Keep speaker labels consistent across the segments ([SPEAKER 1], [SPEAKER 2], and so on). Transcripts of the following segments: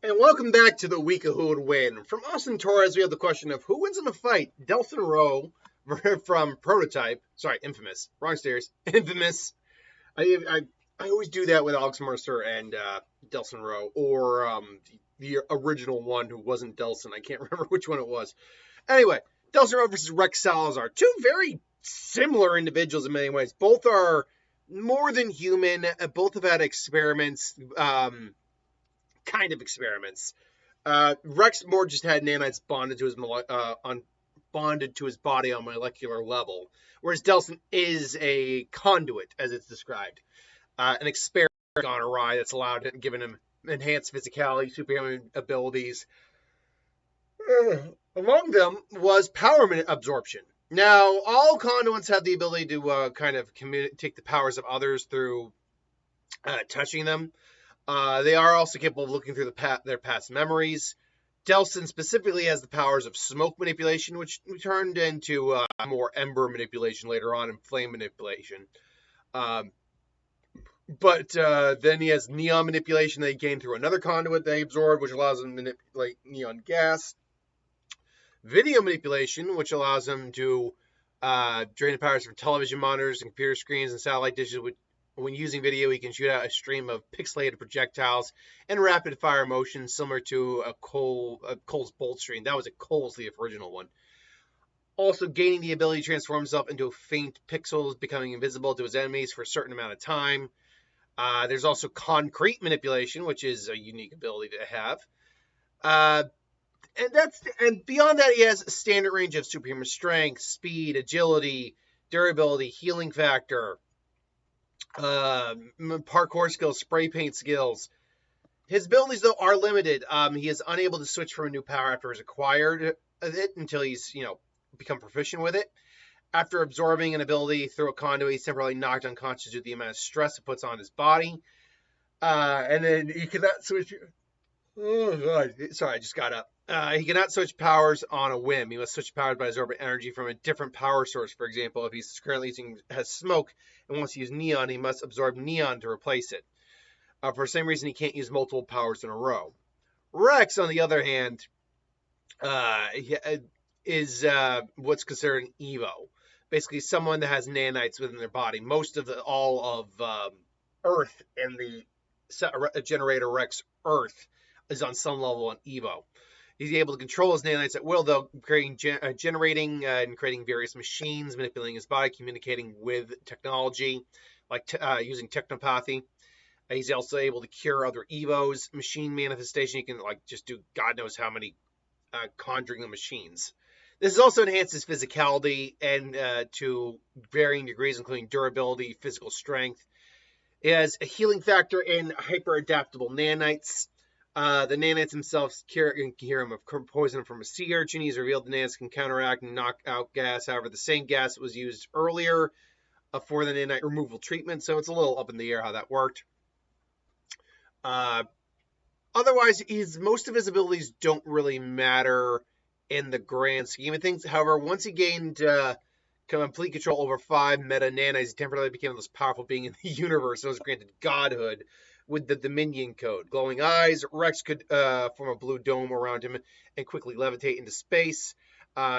[SPEAKER 1] And welcome back to the week of who would win. From Austin Torres, we have the question of who wins in a fight? Delsin Rowe from Prototype. Sorry, Infamous. Wrong stairs. Infamous. I always do that with Alex Mercer and Delsin Rowe, or the original one who wasn't Delsin. I can't remember which one it was. Anyway, Delsin Rowe versus Rex Salaazar. Two very similar individuals in many ways. Both are more than human. Both have had experiments. Kind of experiments. Rex more just had nanites bonded to his body on molecular level, whereas Delsin is a conduit, as it's described, an experiment gone awry that's allowed him, given him enhanced physicality, superhuman abilities. Among them was power absorption. Now, all conduits have the ability to kind of take the powers of others through touching them. They are also capable of looking through their past memories. Delsin specifically has the powers of smoke manipulation, which turned into more ember manipulation later on and flame manipulation. But then he has neon manipulation that he gained through another conduit they absorbed, which allows him to manipulate neon gas. Video manipulation, which allows him to drain the powers from television monitors and computer screens and satellite dishes. When using video, he can shoot out a stream of pixelated projectiles and rapid-fire motion similar to a Cole's bolt stream. That was Cole's, the original one. Also gaining the ability to transform himself into faint pixels, becoming invisible to his enemies for a certain amount of time. There's also concrete manipulation, which is a unique ability to have. And beyond that, he has a standard range of superhuman strength, speed, agility, durability, healing factor, parkour skills, spray paint skills. His abilities, though, are limited. He is unable to switch from a new power after he's acquired it until he's, become proficient with it. After absorbing an ability through a conduit, he's temporarily knocked unconscious due to the amount of stress it puts on his body. And then he cannot switch. Oh, God. Sorry, I just got up. He cannot switch powers on a whim. He must switch powers by absorbing energy from a different power source. For example, if he's currently has smoke and wants to use neon, he must absorb neon to replace it. For the same reason, he can't use multiple powers in a row. Rex, on the other hand, is what's considered an Evo. Basically, someone that has nanites within their body. All of Earth and the generator Rex Earth is on some level an Evo. He's able to control his nanites at will, though, generating and creating various machines, manipulating his body, communicating with technology, like using technopathy. He's also able to cure other Evos. Machine manifestation, he can just do God knows how many conjuring of machines. This also enhances physicality and to varying degrees, including durability, physical strength. It has a healing factor in hyper-adaptable nanites. The nanites themselves can cure him of poison from a sea urchin. He's revealed the nanites can counteract and knock out gas. However, the same gas that was used earlier for the nanite removal treatment, so it's a little up in the air how that worked. Otherwise, most of his abilities don't really matter in the grand scheme of things. However, once he gained complete control over 5 meta nanites, he temporarily became the most powerful being in the universe and was granted godhood with the Dominion code. Glowing eyes, Rex could form a blue dome around him and quickly levitate into space.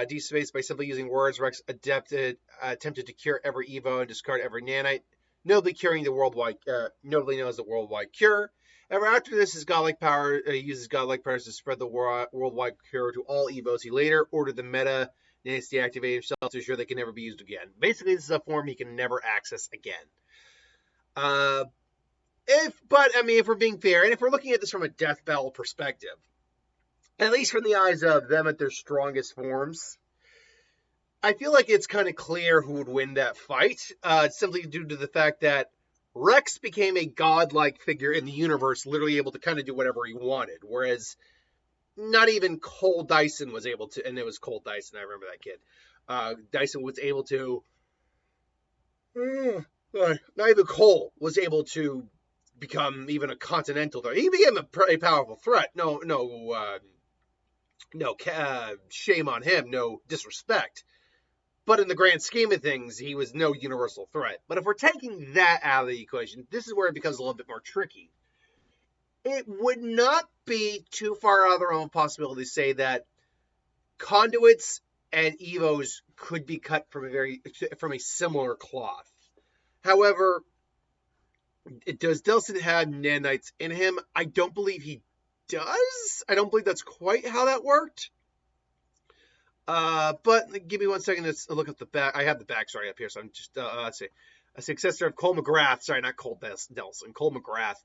[SPEAKER 1] Deep space, by simply using words, Rex attempted to cure every Evo and discard every nanite, notably known as the worldwide cure. However, after this, his godlike power uses godlike powers to spread the worldwide cure to all Evos. He later ordered the meta nanites to deactivate himself to ensure they can never be used again. Basically, this is a form he can never access again. If we're being fair, and if we're looking at this from a death battle perspective, at least from the eyes of them at their strongest forms, I feel like it's kind of clear who would win that fight, simply due to the fact that Rex became a godlike figure in the universe, literally able to kind of do whatever he wanted, whereas not even Cole Dyson was able to, and it was Cole Dyson, I remember that kid. Dyson was able to, not even Cole was able to become even a continental threat. He became a powerful threat. No shame on him, no disrespect. But in the grand scheme of things, he was no universal threat. But if we're taking that out of the equation, this is where it becomes a little bit more tricky. It would not be too far out of the realm of possibility to say that conduits and evos could be cut from a similar cloth. However, does Delsin have nanites in him? I don't believe he does. I don't believe that's quite how that worked. But give me 1 second to look at the back. I have the backstory up here, so I'm just let's see. A successor of Cole McGrath. Sorry, not Cole Delsin. Cole McGrath.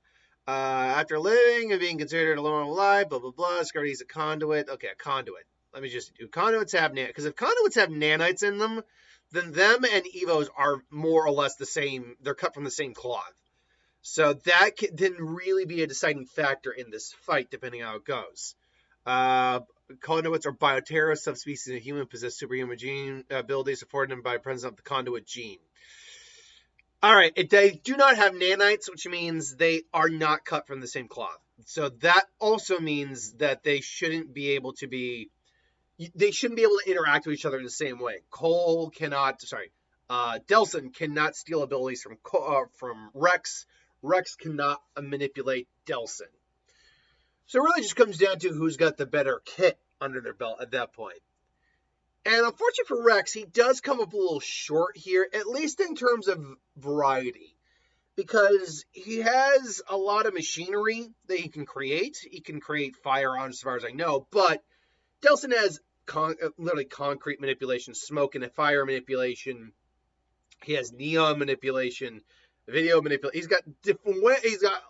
[SPEAKER 1] After living and being considered alone alive, blah blah blah. Discovered he's a conduit. Okay, a conduit. Let me just do conduits have because if conduits have nanites in them, then them and evos are more or less the same. They're cut from the same cloth. So that didn't really be a deciding factor in this fight, depending on how it goes. Conduits are bioterror subspecies of human possess superhuman gene abilities afforded them by presence of the conduit gene. All right, they do not have nanites, which means they are not cut from the same cloth. So that also means that they shouldn't be able to interact with each other in the same way. Delsin cannot steal abilities from Rex. Rex cannot manipulate Delsin. So it really just comes down to who's got the better kit under their belt at that point. And unfortunately for Rex, he does come up a little short here, at least in terms of variety. Because he has a lot of machinery that he can create. He can create firearms as far as I know. But Delsin has literally concrete manipulation, smoke and fire manipulation. He has neon manipulation, video manipulation. He's got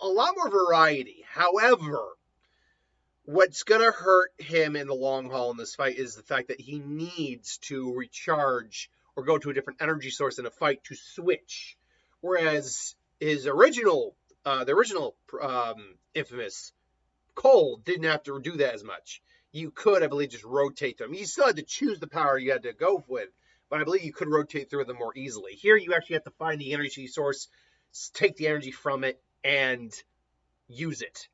[SPEAKER 1] a lot more variety. However, what's going to hurt him in the long haul in this fight is the fact that he needs to recharge or go to a different energy source in a fight to switch. Whereas his original infamous Cole didn't have to do that as much. You could, I believe, just rotate them. You still had to choose the power you had to go with, but I believe you could rotate through them more easily. Here, you actually have to find the energy source, take the energy from it, and use it.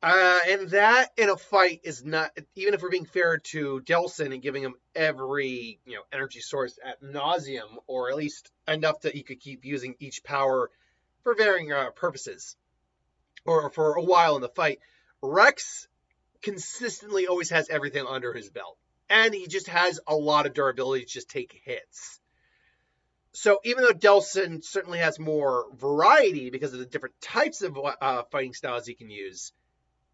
[SPEAKER 1] And that in a fight is not, even if we're being fair to Delsin and giving him every energy source ad nauseum, or at least enough that he could keep using each power for varying purposes, or for a while in the fight, Rex consistently always has everything under his belt. And he just has a lot of durability to just take hits. So even though Delsin certainly has more variety because of the different types of fighting styles he can use,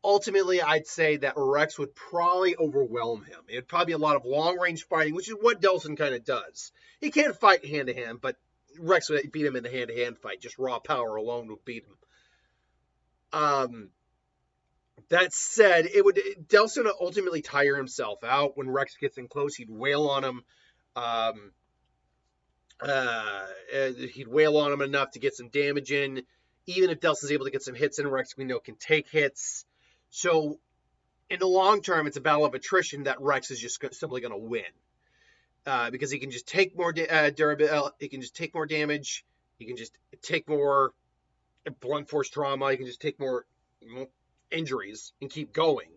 [SPEAKER 1] ultimately I'd say that Rex would probably overwhelm him. It would probably be a lot of long-range fighting, which is what Delsin kind of does. He can't fight hand-to-hand, but Rex would beat him in the hand-to-hand fight. Just raw power alone would beat him. That said, Delsin would ultimately tire himself out. When Rex gets in close, he'd wail on him. He'd wail on him enough to get some damage in. Even if Delsin's able to get some hits in, Rex, we know, can take hits. So, in the long term, it's a battle of attrition that Rex is just simply going to win. Because he can just take more durability, he can just take more damage, he can just take more blunt force trauma, he can just take more injuries and keep going.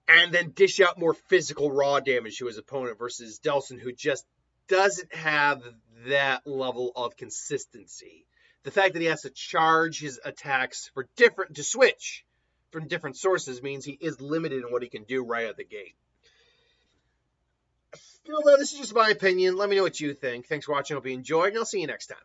[SPEAKER 1] And then dish out more physical raw damage to his opponent versus Delsin, who just doesn't have that level of consistency. The fact that he has to charge his attacks to switch from different sources means he is limited in what he can do right out the gate. Still, though, this is just my opinion. Let me know what you think. Thanks for watching. Hope you enjoyed, and I'll see you next time.